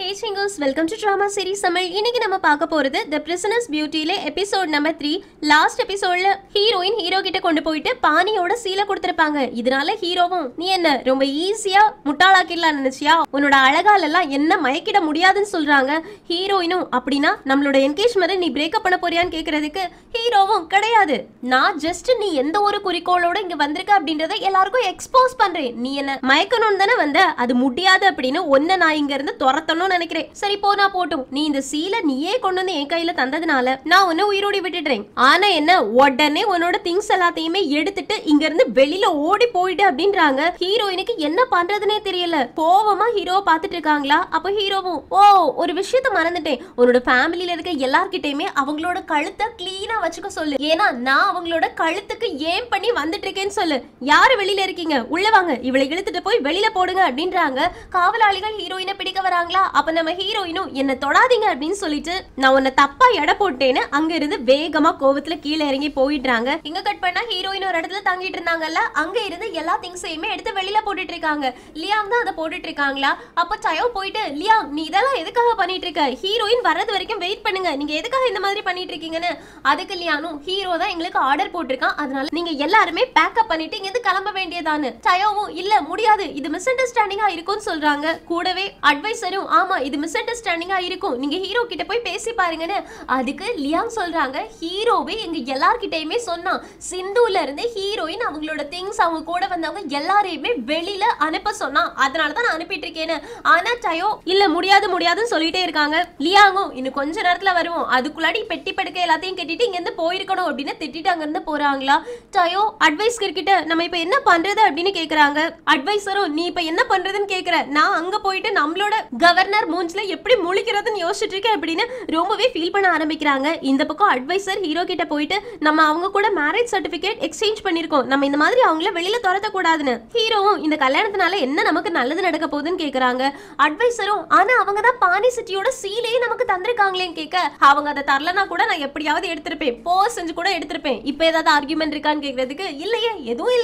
Hey Chingos, welcome to Drama Series Tamil. இன்னைக்கு நம்ம பார்க்க போறது The Prisoner's Beautyல எபிசோட் நம்பர் 3. லாஸ்ட் எபிசோட்ல ஹீரோயின் ஹீரோ கிட்ட கொண்டு போயிட்டு பானியோட சீலை கொடுத்திருப்பாங்க. இதனால ஹீரோவும் நீ என்ன ரொம்ப ஈஸியா முட்டாளாக்கிடலாம் நினைச்சியா? உன்னோட அழகால எல்லாம் என்ன மயக்கிட முடியாதுன்னு சொல்றாங்க. ஹீரோயினும் அப்படின்னா நம்மளோட என்கேஜ்மென்ட் நீ பிரேக்கப் பண்ண போறியான்னு கேக்குறதுக்கு ஹீரோவும் கிடையாது. நான் ஜஸ்ட் நீ எந்த ஒரு குறிக்கோளோட இங்க வந்திருக்க அப்படின்றத எல்லாருக்கும் எக்ஸ்போஸ் பண்றேன். நீ என்ன மயக்கணும்னு தானே வந்த, அது முடியாது அப்படின்னு ஒன்ன நான் இங்க இருந்து துரத்தணும் நினைக்கிறேன். சரி போனா போட்டும், நீ இந்த சீலை நீயே கொண்டு வந்து என் கையில தந்ததுனால நான் உன்னை உயிரோடி விட்டுடுறேன். ஆனா என்ன, உடனே உன்னோட திங்ஸ் எல்லாத்தையுமே எடுத்துட்டு இங்க இருந்து வெளியில ஓடி போயிடு அப்படின்றாங்க. ஹீரோயினுக்கு என்ன பண்றதுனே தெரியல. கோவமா ஹீரோ பாத்துட்டு இருக்காங்களா? அப்ப ஹீரோவும் ஓ ஒரு விஷயத்த மறந்துட்டேன், உன்னோட ஃபேமிலியில இருக்க எல்லார்கிட்டயுமே அவங்களோட கழுத்தை கிளீனா வச்சுக்க சொல்லு. ஏன்னா நான் அவங்களோட கழுத்துக்கு ஏன் பண்ணி வந்துட்டு இருக்கேன்னு சொல்லு. யாரு வெளியில இருக்கீங்க, உள்ள வாங்க, இவளை இழுத்துட்டு போய் வெளியில போடுங்க அப்படின்றாங்க. காவலாளிகள் ஹீரோயினை பிடிக்க வராங்களா? அப்ப நம்ம ஹீரோயினும் என்ன தொடாதீங்க அப்படின்னு சொல்லிட்டு நான் உன்னை தப்பா எடை போட்டேன்னு அங்க இருந்து வேகமா கோவத்துல கீழே இறங்கி போயிடுறாங்க. இங்க கட் பண்ணா ஹீரோயின் ஒரு இடத்துல தங்கிட்டு இருந்தாங்கல்ல, அங்க இருந்து எல்லா திங்ஸையுமே எடுத்து வெளியில போட்டுட்டு இருக்காங்க. லியாங் தான் அதை போட்டுட்டு இருக்காங்களா? அப்ப சயோ போயிட்டு லியாங் நீ இதெல்லாம் எதுக்காக பண்ணிட்டு இருக்க, ஹீரோயின் வர்றது வரைக்கும் வெயிட் பண்ணுங்க, நீங்க எதுக்காக இந்த மாதிரி பண்ணிட்டு இருக்கீங்கன்னு. அதுக்கு லியானும் ஹீரோ தான் எங்களுக்கு ஆர்டர் போட்டிருக்கான், அதனால நீங்க எல்லாருமே பேக்கப் பண்ணிட்டு இங்க கிளம்ப வேண்டியதானு. சயோவும் இல்ல முடியாது, இது மிஸ் அண்டர்ஸ்டாண்டிங்கா இருக்கும்னு சொல்றாங்க. கூடவே அட்வைசரும் ஆமா இது மிஸ் அண்டர்ஸ்டாண்டிங்கா இருக்கும், நீங்க ஹீரோ கிட்ட போய் பேசி பாருங்கன்னு. அதுக்கு லியாங் சொல்றாங்க ஹீரோவே எங்க எல்லார்கிட்டயுமே சொன்னான், சிந்துல இருந்து ஹீரோயின் அவங்களோட திங்ஸ் அவங்க கூட வந்தவங்க எல்லாரையுமே வெளியில அனுப்ப சொன்னான், அதனாலதான் நான் அனுப்பிட்டு இருக்கேன்னு. ஆனா சயோ இல்ல முடியாது முடியாதுன்னு சொல்லிட்டே இருக்காங்க. லியாங்கும் இன்னும் கொஞ்ச நேரத்துல வருவோம், அதுக்குள்ளாடி பெட்டி படுக்க எல்லாத்தையும் கட்டிட்டு இங்க இருந்து போயிருக்கணும் அப்படின்னு திட்டிட்டு அங்க இருந்து போறாங்களா. சயோ அட்வைசர் கிட்ட நம்ம இப்ப என்ன பண்றது அப்படின்னு கேக்குறாங்க. அட்வைசரும் நீ இப்ப என்ன பண்றதுன்னு கேக்குற, நான் அங்க போயிட்டு நம்மளோட கவர்னர் மூஞ்சில எப்படி முழிக்கிறதுன்னு யோசிச்சுட்டு இருக்கேன் அப்படின்னு ரொம்பவே ஃபீல் பண்ண ஆரம்பிக்கிறாங்க. இந்த பக்கம் அட்வைசர் ஹீரோ கிட்ட போயிட்டு நம்ம அவங்க கூட மேரேஜ் சர்டிபிகேட் எக்ஸ்சேஞ்ச் பண்ணிருக்கோம், நம்ம இந்த மாதிரி அவங்கள வெளியில துரத்த கூடாதுன்னு. ஹீரோவும் இந்த கல்யாணத்தினால என்ன நமக்கு நல்லது நடக்க போகுதுன்னு கேக்குறாங்க. அட்வைசரும் ஆனா அவங்க தான் பானி சிட்டியோட சீலையே நமக்கு தந்திருக்காங்களேன்னு கேட்க, அவங்க அதை தரலனா கூட நான் எப்படியாவது எடுத்திருப்பேன், போஸ் செஞ்சு கூட எடுத்திருப்பேன், இப்ப ஏதாவது ஆர்குமெண்ட் இருக்கான்னு கேக்குறதுக்கு இல்லையே எதுவும்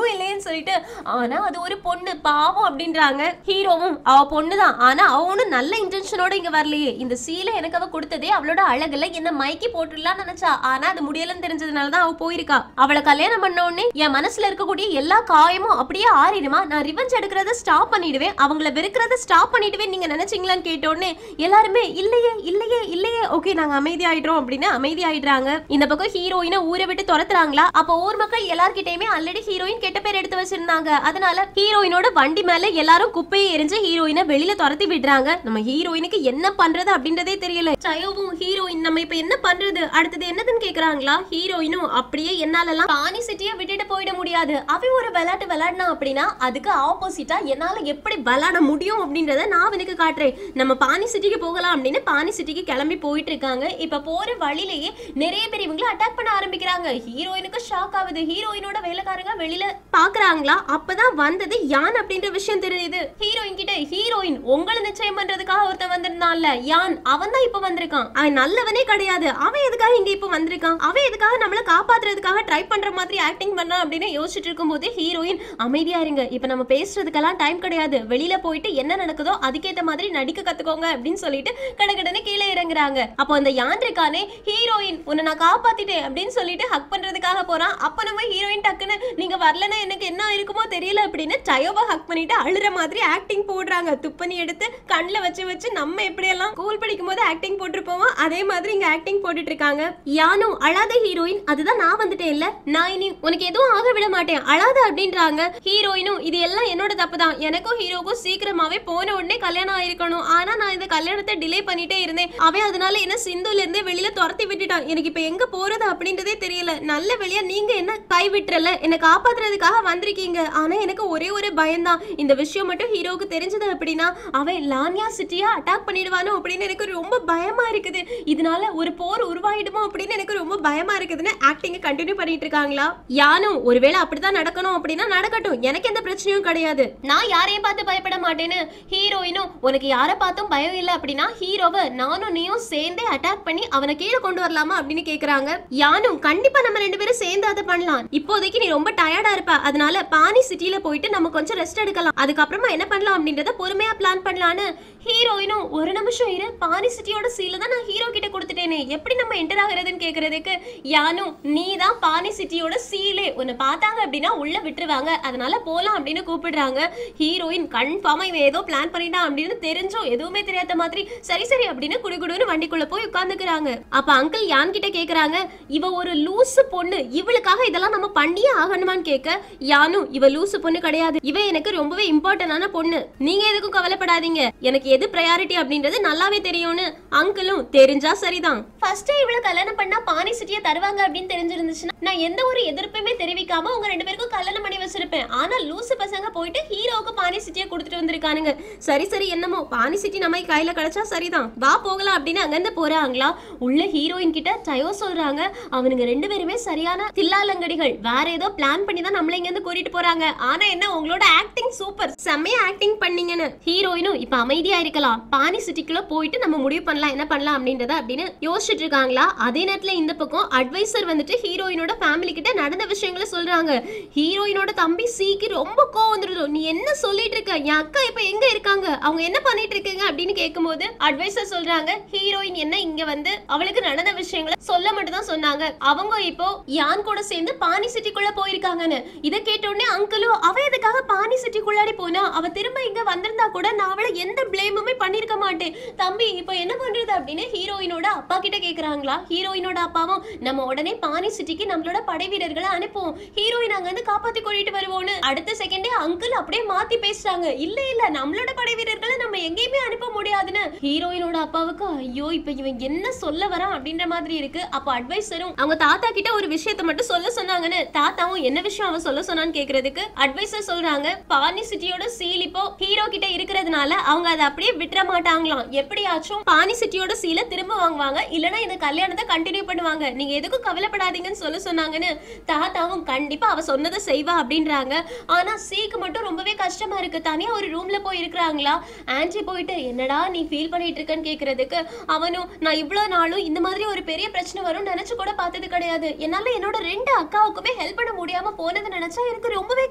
இல்லையேன்னு சொல்லிட்டு ஆனா அது ஒரு பொண்ணு பாவம் அப்படின்றாங்க. ஹீரோவும் அவ பொண்ணுதான், ஆனா அவனும் நல்ல இன்டென்ஷனோட இங்க வரலையே, இந்த சீலை எனக்கு அவ கொடுத்ததே அவளோட அழகுல என்ன மயக்கி போட்டுடலாம்னு நினைச்சா, ஆனா அது முடியலன்னு தெரிஞ்சதுனாலதான் அவ போயிருக்கா. அவளை கல்யாணம் பண்ண உடனே என் மனசுல இருக்கக்கூடிய எல்லா காயமும் அப்படியே ஆறிடுமா, நான் ரிவெஞ்ச் எடுக்கிறத ஸ்டாப் பண்ணிடுவேன், அவங்கள வெறுக்கிறத ஸ்டாப் பண்ணிடுவேன் நீங்க நினைச்சீங்களான்னு கேட்டோடனே எல்லாருமே இல்லையே ஓகே நாங்க அமைதியாயிடுறோம் அப்படின்னு அமைதியாயிடுறாங்க. இந்த பக்கம் ஹீரோயினை ஊரை விட்டு துரத்துறாங்களா. அப்ப ஊர் மக்கள் எல்லார்கிட்டயுமே ஆல்ரெடி ஹீரோயின் கெட்ட பேர் எடுத்து வச்சிருந்தாங்க, அதனால ஹீரோயினோட வண்டி மேல எல்லாரும் குப்பையை எரிஞ்சு ஹீரோயினை வெளியில துரத்தி விடுறாங்க. நம்ம ஹீரோயினுக்கு என்ன பண்றது அப்படின்றதே தெரியல. சயோவும் ஹீரோயின் நம்ம இப்ப என்ன பண்றது அடுத்தது என்னதுன்னு கேக்குறாங்களா. ஹீரோயினும் அப்படியே என்னாலலாம் பானி சிட்டியை விட்டுட்டு போயிட முடியாது, அவன் ஒரு விளையாட்டு விளையாடினா அப்படின்னா அதுக்கு ஆப்போசிட்டா என்னால எப்படி விளையாட முடியும் அப்படின்றத நான் அவனுக்கு காட்டுறேன், நம்ம பானி சிட்டிக்கு போகலாம் அப்படின்னு பானி சிட்டிக்கு கிளம்பி போயிட்டு இருக்காங்க. இப்ப போற வழியிலேயே நிறைய பேர் இவங்களை அட்டாக் பண்ண ஆரம்பிக்கிறாங்க. ஹீரோயினுக்கு ஷாக் ஆகுது, ஹீரோயினோட வேலைக்காரங்க வெளியில பாக்குறாங்களா. அப்பதான் வந்தது யான் அப்படின்ற விஷயம் தெரியுது. ஹீரோயின் கிட்ட ஹீரோயின் உங்களை நிச்சயம் பண்றதுக்காக ஒருத்தன் வந்திருந்தான்ல யான், அவன் தான் இப்ப வந்திருக்கான், அவன் நல்லவனே கிடையாது, அவன் எதுக்காக இங்க இப்ப வந்திருக்கான், அவன் எதுக்காக நம்மள காப்பாத்துறதுக்காக ட்ரை பண்ற மாதிரி ஆக்டிங் பண்ணா அப்படின்னு யோசிச்சுட்டு இருக்கும் போது ஹீரோயின் அமைதியா இருங்க, இப்ப நம்ம பேசுறதுக்கெல்லாம் டைம் கிடையாது, வெளியில போயிட்டு என்ன நடக்குதோ அதுக்கேற்ற மாதிரி நடிக்க கத்துக்கோங்க அப்படின்னு சொல்லிட்டு கடகடன்னு கீழே இறங்குறாங்க. அப்போ அந்த யான் இருக்கானே ஹீரோயின் உன்னை நான் காப்பாத்திட்டேன் அப்படின்னு சொல்லிட்டு ஹக் பண்றதுக்காக போறான். அப்ப நம்ம ஹீரோயின் டக்குன்னு நீங்க வரலன்னா எனக்கு என்ன இருக்குமோ தெரியல அப்படின்னு சயோவை ஹக் பண்ணிட்டு அழுற மாதிரி ஆக்டிங் போடுறாங்க. துப்பனி எடுத்து கண்ணில் வச்சு நம்ம எப்படியெல்லாம் ஸ்கூல் படிக்கும் போது ஆக்டிங் போட்டிருப்போமோ அதே மாதிரி இங்க ஆக்டிங் போட்டுட்டு இருக்காங்க. யானும் அழாத ஹீரோயின் அதுதான் நான் வந்துட்டேன் இல்ல, நான் இனி உனக்கு எதுவும் ஆக விட மாட்டேன் அழாத அப்படின்றாங்க. ஹீரோயினும் இது எல்லாம் என்னோட தப்பு தான், எனக்கும் ஹீரோக்கும் சீக்கிரமாவே போன உடனே கல்யாணம் ஆயிருக்கணும், ஆனா நான் இந்த கல்யாணத்தை டிலே பண்ணிட்டே இருந்தேன், அவன் அதனால என்ன சிந்துல இருந்தே வெளியில துரத்தி விட்டுட்டான், எனக்கு இப்ப எங்க போறது அப்படின்றதே தெரியல, நல்ல வெளியா நீங்க என்ன கைவிட்டுறல, என்ன காப்பாத்துறதுக்காக வந்திருக்கீங்க, ஆனா எனக்கு ஒரே ஒரு பயம்தான், இந்த விஷயம் மட்டும் ஹீரோவுக்கு தெரிஞ்சது அப்படின்னா அவன் லான்யா சிட்டியா அட்டாக் பண்ணிடுவானோ அப்படின்னு எனக்கு ரொம்ப பயமா இருக்குது, இதனால ஒரு போர் உருவாயிடுமோ அப்படின்னு எனக்கு ரொம்ப பயமா இருக்குதுன்னு ஆக்டிங் கண்டினியூ பண்ணிட்டு இருக்காங்களா. யானும் ஒருவேளை அப்படிதான் நடக்கணும் அப்படின்னா நடக்கட்டும், எனக்கு எந்த பிரச்சனையும் கிடையாது, கூடாது, நான் யாரையும் பார்த்து பயப்பட மாட்டேன்னு ஹீரோயினும் உனக்கு யாரை பார்த்தும் பயம் இல்ல அப்படின்னா ஹீரோவை நானும் நீயும் சேர்ந்தே அட்டாக் பண்ணி அவனை கீழே கொண்டு வரலாமா அப்படின்னு கேக்குறாங்க. யானும் கண்டிப்பா நம்ம ரெண்டு பேரும் சேர்ந்து அதை பண்ணலாம், இப்போதைக்கு நீ ரொம்ப டயர்டா இருப்ப, அதனால பானி சிட்டில போயிட்டு நம்ம கொஞ்சம் ரெஸ்ட் எடுக்கலாம், அதுக்கப்புறமா என்ன பண்ணலாம் அப்படின்றத பொறுமையா பிளான் பண்ணலான்னு ஹீரோயினும் ஒரு நிமிஷம் இரு, பானி சிட்டியோட சீல தான் நான் ஹீரோ கிட்ட கொடுத்துட்டேனே, எப்படி நம்ம என்டர் ஆகுறதுன்னு கேக்குறதுக்கு யானும் நீ தான் பானி சிட்டியோட சீலே, உன்னை பார்த்தாங்க அப்படின்னா உள்ள விட்டுருவாங்க, அதனால போலாம் அப்படின்னு கூப்பிடுறாங்க. ஹீரோயின் கன்ஃபார்மா இவன் ஏதோ பிளான் பண்ணிட்டான் அப்படின்னு தெரிஞ்சும் எதுவுமே தெரியாத மாதிரி சரி சரி அப்படின்னு குடுகுடுன்னு வண்டிக்குள்ள போய் உட்கார்ந்துக்கிறாங்க. அப்ப அங்கிள் யான் கிட்ட கேக்குறாங்க, இவ ஒரு லூசு பொண்ணு, இவளுக்காக இதெல்லாம் நம்ம பண்ணியே ஆகணுமான்னு கேட்க யானும் இவ லூசு பொண்ணு கிடையாது, இவ எனக்கு ரொம்பவே இம்பார்ட்டன்டான பொண்ணு, நீங்க எதுக்கும் கவலைப்படாதீங்க, எனக்கு எது பிரையாரிட்டி அப்படின்றது நல்லாவே தெரியும்னு அங்கிளும் தெரிஞ்சா சரிதான், ஃபர்ஸ்ட் இவளை கல்யாணம் பண்ணா பானி சிட்டியை தருவாங்க அப்படின்னு தெரிஞ்சிருந்துச்சுன்னா நான் எந்த ஒரு எதிர்ப்புமே தெரிவிக்காம உங்க ரெண்டு பேருக்கும் கல்யாணம் பண்ணி வச்சிருப்பேன், ஆனா லூசு பசங்க போயிட்டு ஹீரோவுக்கு பானி சிட்டியை கொடுத்துட்டு வந்திருக்கானுங்க, சரி சரி என்னமோ பானி சிட்டி நம்ம கையில கிடைச்சா சரிதான், வா போகலாம் அப்படின்னு அங்கிருந்து போறாங்களா. உள்ள ஹீரோயின் கிட்ட டயோ சொல்றாங்க, அவனுங்க ரெண்டு பேருமே சரியான தில்லாலங்கடிகள், வேற ஏதோ பிளான் பண்ணி தான் நம்மள இங்க இருந்து கூட்டிட்டு போறாங்க, ஆனா என்ன உங்களோட ஆக்டிங் சூப்பர், செம்மையா ஆக்டிங் பண்ணீங்கன்னு. ஹீரோயினும் இப்ப அமைதியா இருக்கலாம், பானி சிட்டிக்குள்ள போயிட்டு நம்ம முடிவு பண்ணலாம் என்ன பண்ணலாம் அப்படின்றத அப்படின்னு யோசிச்சுட்டு இருக்காங்களா. அதே நேரத்துல இந்த பக்கம் அட்வைசர் வந்துட்டு ஹீரோயினோட ஃபேமிலி கிட்ட நடந்த விஷயங்களை சொல்றாங்க. ஹீரோயினோட தம்பி சீக்கு ரொம்ப கோவம் வந்துருது, நீ என்ன சொல்லிட்டு இருக்க, என் அக்கா இப்ப எங்க இருக்காங்க, அவங்க என்ன பண்ணிட்டு இருக்கீங்க அப்படின்னு கேட்கும்போது அட்வைசர் சொல்றாங்க, ஹீரோயின் என்ன இங்க வந்து அவளுக்கு நடந்த விஷயங்களை சொல்ல மட்டும் தான் சொன்னாங்க, அவங்க இப்போ யான் கூட சேர்ந்து பானி சிட்டிக்குள்ள போயிருக்காங்கன்னு. இத கேட்ட உடனே அங்கிளும் அவ எதுக்காக பானி சிட்டிக்குள்ளாடி போனா, அவ திரும்ப இங்க வந்திருந்தா கூட நான் அவளை எந்த பிளேமுமே பண்ணிருக்க மாட்டேன், தம்பி இப்போ என்ன பண்றது அப்படின்னு ஹீரோயினோட அப்பா கிட்ட கேக்குறாங்களா. ஹீரோயினோட அப்பாவும் நம்ம உடனே பானி சிட்டிக்கு நம்மளோட படை வீரர்களை அனுப்புவோம், ஹீரோயின் அங்க இருந்து காப்பாத்தி கூட்டிட்டு வருவோம்னு. அடுத்த செகண்டே அங்கிள் அப்படியே மாத்தி பேசுறாங்க, இல்ல இல்ல நம்மளோட படை வீரர்களை நம்ம எங்கேயுமே அனுப்ப முடியாதுன்னு. ஹீரோயினோட அப்பாவுக்கு ஐயோ இப்ப இவன் என்ன சொல்ல வரான் அப்படின்ற மாதிரி இருக்கு. அப்ப அட்வைசரும் அவங்க தாத்தா கிட்ட ஒரு விஷயத்தை மட்டும் சொல்ல சொன்னாங்கன்னு, தாத்தாவும் என்ன விஷயம் அவன் சொல்ல சொன்னான்னு கேக்குறதுக்கு அட்வைசர் சொல்றாங்க, பானி சிட்டியோட சீல் இப்போ ஹீரோ கிட்ட இருக்கிறதுனால அவங்க அதை அப்படியே விட்டுற மாட்டாங்களாம், எப்படியாச்சும் பானி சிட்டியோட சீலை திரும்ப வாங்குவாங்க, இல்லனா இந்த கல்யாணத்தை கண்டினியூ பண்ணுவாங்க, நீங்க எதுக்கும் கவலைப்படாதீங்கன்னு சொல்ல சொன்னாங்கன்னு. தாத்தாவும் கண்டிப்பா அவ சொன்னதை செய்வா அப்படின்றாங்க. ஆனா சீக்கு மட்டும் ரொம்பவே கஷ்டமா இருக்கு, தனியா ஒரு ரூம்ல போய் இருக்கிறாங்களா. ஆன்டி போயிட்டு என்னடா நீ ஃபீல் பண்ணிட்டு இருக்கன்னு கேக்குறதுக்கு அவனும் நான் இவ்வளவு நாளும் இந்த மாதிரி ஒரு பெரிய பிரச்சனை வரும் நினைச்சு கூட பார்த்தது கிடையாது, என்னால என்னோட ரெண்டு அக்காவுக்குமே ஹெல்ப் பண்ண முடியாம போனது நினைச்சா எனக்கு ரொம்பவே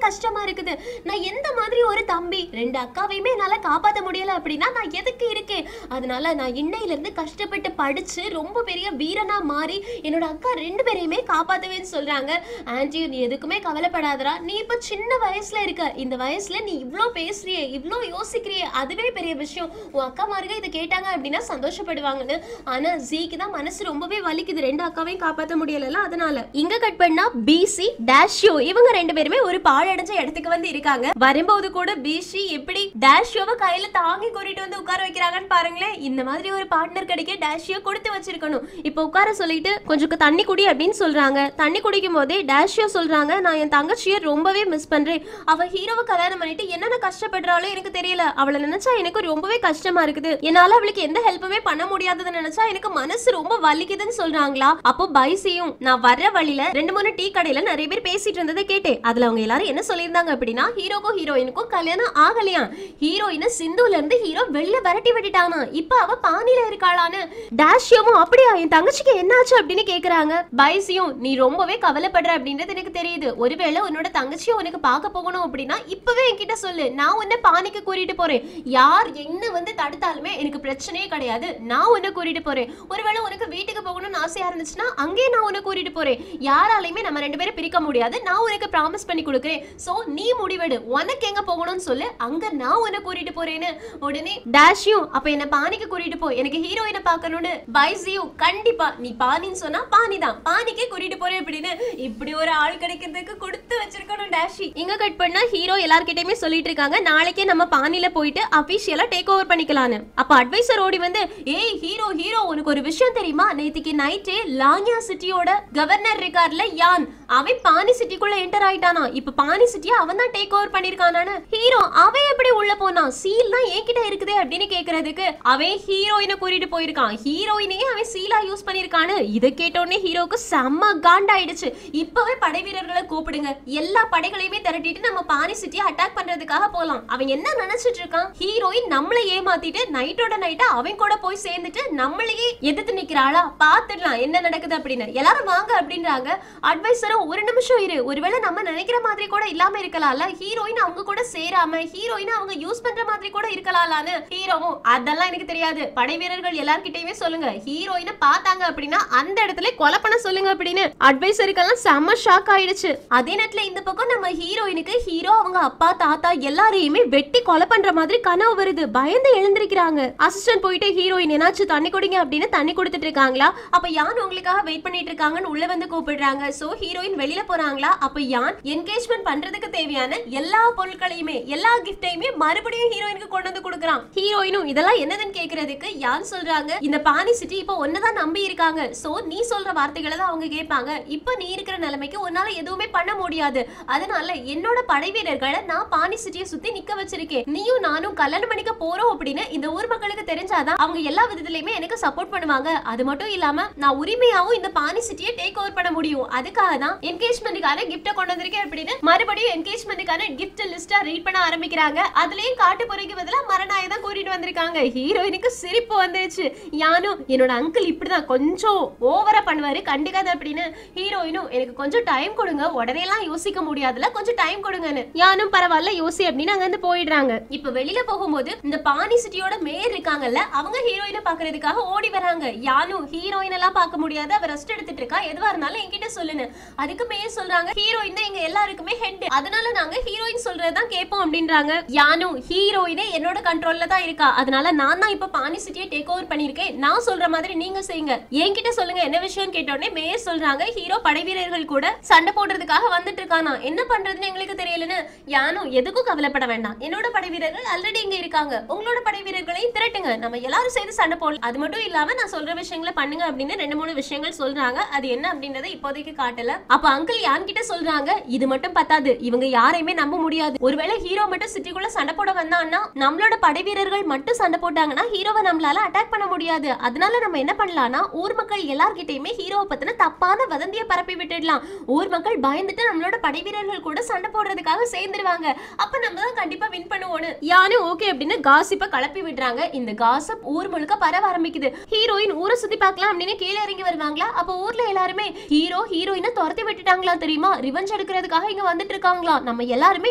கஷ்டமா இருக்குது, நான் எந்த மாதிரி ஒரு தம்பி ரெண்டு அக்காவையுமே என்னால காப்பாற்ற முடியல அப்படின்னா நான் எதுக்கு இருக்கேன், அதனால நான் இன்னையில இருந்து கஷ்டப்பட்டு படிச்சு ரொம்ப பெரிய வீரனா மாறி என்னோட அக்கா ரெண்டு பேரையுமே காப்பாத்துவேன்னு சொல்றாங்க. ஆன்டி நீ எதுக்குமே கவலைப்படாதடா, நீ இப்ப சின்ன வயசுல இருக்க, இந்த வயசுல நீ இவ்ளோ பேசுறியே இவ்ளோ யோசிக்கிறியே அதுவே பெரிய விஷயம், உன் அக்கா மாருங்க இதை கேட்டாங்க அப்படின்னா சந்தோஷப்படுவாங்கன்னு. ஆனா ஜீக்கு தான் மனசு ரொம்பவே வலிக்குது, ரெண்டு அக்காவையும் காப்பாற்ற முடியல, அதனால இங்க கட் பண்ணா பிசி டேஷியோ இவங்க ரெண்டு பேருமே ஒரு பாழடைஞ்ச இடத்துக்கு வந்து இருக்காங்க. வரும்போது கூட பிசி எப்படி டேஷியோவை கையில தாங்கி கூட்டிட்டு வந்து உட்கார வைக்கிறாங்கன்னு பாருங்களேன், இந்த மாதிரி ஒரு பார்ட்னர் கிடைக்க டேஷியோ கொடுத்து வச்சிருக்கணும். இப்ப உட்கார சொல்லிட்டு கொஞ்சம் தண்ணி குடி அப்படின்னு சொல்றாங்க. தண்ணி குடிக்கும் போதே டேஷியோ சொல்றாங்க, நான் என் தங்கச்சியை ரொம்பவே மிஸ் பண்றேன், அவ ஹீரோவை கல்யாணம் பண்ணிட்டு என்னென்ன கஷ்டப்படுறாளோ எனக்கு தெரியல, அவளை நினைச்சா எனக்கு ரொம்பவே கஷ்டமா இருக்குது, என்னால அவளுக்கு எந்த ஹெல்ப்புமே பண்ண முடியாதுன்னு நினைச்சா எனக்கு மனசு ரொம்ப வலிக்குதுன்னு சொல்றாங்களா. அப்போ பைசியும் நான் வர்ற வழியில 2-3 டீ கடையில நிறைய பேர் பேசிட்டு இருந்ததை கேட்டேன், அதுல அவங்க எல்லாரும் என்ன சொல்லியிருந்தாங்க அப்படின்னா ஹீரோக்கும் ஹீரோயினுக்கும் கல்யாணம் ஆகலையா, ஹீரோயினை சிந்துல இருந்து ஹீரோ வெளில விரட்டி விட்டுட்டானா, இப்ப அவ பானில இருக்காளான்னு. டேஷியோவும் அப்படியா என் தங்கச்சிக்கு என்னாச்சு அப்படின்னு கேக்குறாங்க. பைசியும் நீ ரொம்பவே கவலைப்படுற அப்படின்றது எனக்கு தெரியுது, ஒருவேளை உன்னோட தங்கச்சியை உனக்கு பார்க்க போகணும் அப்படின்னா இப்பவே என்கிட்ட சொல்லு, நான் உன்னை பானிக்கு கூட்டிட்டு போறேன், யார் என்ன வந்து தடுத்தாலுமே எனக்கு பிரச்சனையே கிடையாது, நான் உன்னை கூட்டிட்டு போறேன், ஒருவேளை உனக்கு வீட்டுக்கு போகணும்னு ஆசையா இருந்துச்சுன்னா அங்கேயே நான் உன்னை கூட்டிட்டு போறேன், யாராலையுமே நம்ம ரெண்டு பேரும் பிரிக்க முடியாது, நான் உனக்கு ப்ராமிஸ் பண்ணி கொடுக்குறேன், சோ நீ முடிவெடு உனக்கு எங்க போகணும்னு சொல்லு, அங்க நான் உன்னை கூட்டிட்டு போறேன்னு. உடனே டேஷியும் அப்ப என்ன பானிக்கு கூட்டிட்டு போ, எனக்கு ஹீரோயினை பார்க்கணும்னு. பைசியும் கண்டிப்பா நீ பானின்னு சொன்னா பானி தான், பானிக்கே கூட்டிட்டு போறேன் அப்படின்னு. இப்படி ஒரு ஆள் கிடைக்கிறதுக்கு கொடுத்து வச்சிருக்கணும் டேஷி. இங்க கட் பண்ணா ஹீரோ எல்லார்கிட்டயுமே சொல்லிட்டு இருக்காங்க, நாளைக்கே நம்ம பானில போயிட்டு அபிஷியலா டேக் ஓவர் பண்ணிக்கலாம்னு. அப்ப அட்வைசர் ஓடி வந்து ஏய் ஹீரோ ஹீரோ உனக்கு ஒரு விஷயம் தெரியுமா, நேத்திக்கு நைட்டே லாங்கியா சிட்டியோட கவர்னர் இருக்கார்ல யான், அவன் பானி சிட்டிக்குள்ள என்டர் ஆயிட்டானா, இப்ப பானி சிட்டியை அவன் தான் டேக் ஓவர் பண்ணிருக்கானான்னு. ஹீரோ அவன் எப்படி உள்ள உள்ள போனான். சீல் தான் என்கிட்ட இருக்குதே அப்படின்னு கேக்குறதுக்கு அவன் ஹீரோயினை கூட்டிட்டு போயிருக்கான். ஹீரோயினையே அவன் சீலா யூஸ் பண்ணிருக்கானு. இதை கேட்டோடனே ஹீரோக்கு செம்ம காண்டாயிடுச்சு. இப்பவே படை வீரர்களை கூப்பிடுங்க, எல்லா படைகளையுமே திரட்டிட்டு நம்ம பானி சிட்டியை அட்டாக் பண்றதுக்காக போலாம். அவன் என்ன நினைச்சிட்டு இருக்கான்? ஹீரோயின் நம்மளை ஏமாத்திட்டு நைட்டோட நைட்டா அவன் கூட போய் சேர்ந்துட்டு நம்மளையே எதிர்த்து நிக்கிறாளா, பாத்துடலாம் என்ன நடக்குது அப்படின்னு. எல்லாரும் வாங்க அப்படின்றாங்க. அட்வைசரும் ஒரு நிமிஷம் இரு, ஒருவேளை நம்ம நினைக்கிற மாதிரி கூட இல்லாம இருக்கலாம்ல, ஹீரோயின் அவங்க கூட சேராம ஹீரோயின் அவங்க யூஸ் பண்ற மாதிரி கூட இருக்கலாம்னு. ஹீரோவும் அதெல்லாம் எனக்கு தெரியாது, படை வீரர்கள் எல்லார்கிட்டயுமே சொல்லுங்க, ஹீரோயினை பார்த்தாங்க அப்படின்னா அந்த இடத்துல கொலை பண்ண சொல்லுங்க அப்படின்னு. அட்வைசருக்கெல்லாம் செம்ம ஷாக் ஆயிடுச்சு. அதே நேரத்துல இந்த பக்கம் நம்ம ஹீரோயினுக்கு ஹீரோ அவங்க அப்பா தாத்தா எல்லாரையுமே வெட்டி கொலை பண்ற மாதிரி கனவு வருது. பயந்து எழுந்திருக்கிறாங்க. அசிஸ்டன்ட் போயிட்டு ஹீரோயின் என்னாச்சு தண்ணி குடிங்க அப்படின்னு தண்ணி கொடுத்துட்டு இருக்காங்களா. அப்ப யான் உங்களுக்காக வெயிட் பண்ணிட்டு இருக்காங்கன்னு உள்ள வந்து கூப்பிடுறாங்க. சோ ஹீரோயின் வெளியில போறாங்களா. அப்ப யான் என்கேஜ்மெண்ட் பண்றதுக்கு தேவையான எல்லா பொருட்களையுமே எல்லா கிஃப்டையுமே மறுபடியும் ஹீரோயினுக்கு கொண்டு வந்து கொடுக்குறான். ஹீரோயினும் இதெல்லாம் என்னதுன்னு கேக்குறதுக்கு யான் சொல்றாங்க, இந்த பானி சிட்டி இப்போ ஒன்னதான் நம்பி இருக்காங்க. சோ நீ சொல்ற வார்த்தைகளை தான் அவங்க கேட்பாங்க. இப்ப நீ இருக்கிற நிலைமைக்கு உன்னால எதுவுமே பண்ண முடியாது. அதனால என்னோட படை வீரர்களை நான் பானி சிட்டியை சுத்தி நிக்க வச்சிருக்கேன். நீயும் நானும் கல்யாணம் பண்ணிக்க போறோம் அப்படின்னு இந்த ஊர் மக்களுக்கு தெரிஞ்சாதான் அவங்க எல்லா விதத்திலயுமே எனக்கு சப்போர்ட் பண்ணுவாங்க. அது மட்டும் இல்லாம நான் உரிமையாவும் இந்த பானி சிட்டியை டேக் ஓவர் பண்ண முடியும். அதுக்காக தான் என்கேஜ்மென்ட்கான கிஃப்ட் கொண்டு வந்திருக்கேன் அப்படின்னு மறுபடியும் என்கேஜ்மென்ட்கான கிஃப்ட் லிஸ்டா ரீட் பண்ண ஆரம்பிக்கிறாங்க. அதுலயும் காட்டு பொறைக்கு பதிலா மரணாயை தான் கூட்டிட்டு வந்திருக்காங்க. ஹீரோயினுக்கு சிரிப்பு வந்துருச்சு. யானும் என்னோட அங்கிள் இப்படிதான் கொஞ்சம் ஓவரா பண்ணுவாரு, கண்டுக்காத அப்படின்னு. ஹீரோயினும் எனக்கு கொஞ்சம் டைம் கொடுங்க, உடனே எல்லாம் யோசிக்க முடியாதுல, கொஞ்சம் டைம் கொடுங்கன்னு. யானும் பரவாயில்ல யோசி அப்படின்னு அங்க இருந்து போயிடுறாங்க. இப்ப வெளியில போகும்போது இந்த பானி சிட்டியோட மேயர் இருக்காங்கல்ல, அவங்க ஹீரோயினை பாக்குறதுக்காக ஓடி வராங்க. யானும் ஹீரோயின் எல்லாம் பார்க்க முடியாது, அவ ரெஸ்ட் எடுத்துட்டு இருக்கா, எதுவா இருந்தாலும் என்கிட்ட சொல்லுன்னு. அதுக்கு மேயர் சொல்றாங்க, ஹீரோயின் தான் எங்க எல்லாருக்குமே ஹெட், அதனால நாங்க ஹீரோயின் சொல்றதுதான் கேட்போம் அப்படின்றாங்க. யானும் ஹீரோயினே என்னோட கண்ட்ரோல்ல தான் இருக்கா, அதனால நான் தான் இப்ப பானி சிட்டியை டேக் ஓவர் பண்ணிருக்கேன், நான் சொல்ற மாதிரி நீங்க செய்யுங்க, என்கிட்ட சொல்லுங்க என்ன விஷயம் கேட்டோடனே மேயர் சொல்றாங்க, ஹீரோ படை வீரர்கள் கூட சண்டை போடுறதுக்காக வந்துட்டு இருக்கானா, என்ன பண்றதுன்னு எங்களுக்கு தெரியலன்னு. யானும் எதுக்கும் கவலைப்பட வேண்டாம், என்னோட படை வீரர்கள் ஆல்ரெடி இங்க இருக்காங்க, உங்களோட படை வீரர்களையும் திரட்டுங்க, நம்ம எல்லாரும் சேர்ந்து சண்டை போடலாம், அது மட்டும் இல்லாம நான் சொல்ற விஷயங்களை பண்ணுங்க அப்படின்னு 2-3 விஷயங்கள் சொல்றாங்க. அது என்ன அப்படின்றத இப்போதைக்கு காட்டல. அப்ப அங்கிள் யான் கிட்ட சொல்றாங்க, இது மட்டும் பத்தாது, இவங்க யாரையுமே நம்ப முடியாது, ஒருவேளை ஹீரோ மட்டும் சிட்டிக்குள்ள சண்டை போட வந்தான்னா நம்மளோட படை வீரர்கள் மட்டும் சண்டை போட்டாங்கன்னா ஹீரோவை நம்மளால அட்டாக் பண்ண முடியாது. அதனால நம்ம என்ன பண்ணலாம்னா ஊர் மக்கள் எல்லார்கிட்டயுமே ஹீரோவை பத்தின தப்பான வதந்தியை பரப்பி விட்டுடலாம். ஊர் மக்கள் பயந்துட்டு நம்மளோட படை வீரர்கள் கூட சண்டை போடுறதுக்காக சேர்ந்துருவாங்க. அப்ப நம்ம தான் கண்டிப்பா வின் பண்ணுவோம்னு யானும் ஓகே அப்படின்னு காசிப்ப கலப்பி விடுறாங்க. இந்த காசிப் ஊர் முழுக்க பரவ ஆரம்பிக்குது. ஹீரோயின் ஊரை சுத்தி பார்க்கலாம் அப்படின்னு கீழே இறங்கி வருவாங்களா. அப்ப ஊர்ல எல்லாருமே ஹீரோயினை துரத்தி விட்டுட்டாங்களா தெரியுமா, ரிவெஞ்ச் எடுக்கிறதுக்காக இங்க வந்துட்டு இருக்காங்களா, நம்ம எல்லாருமே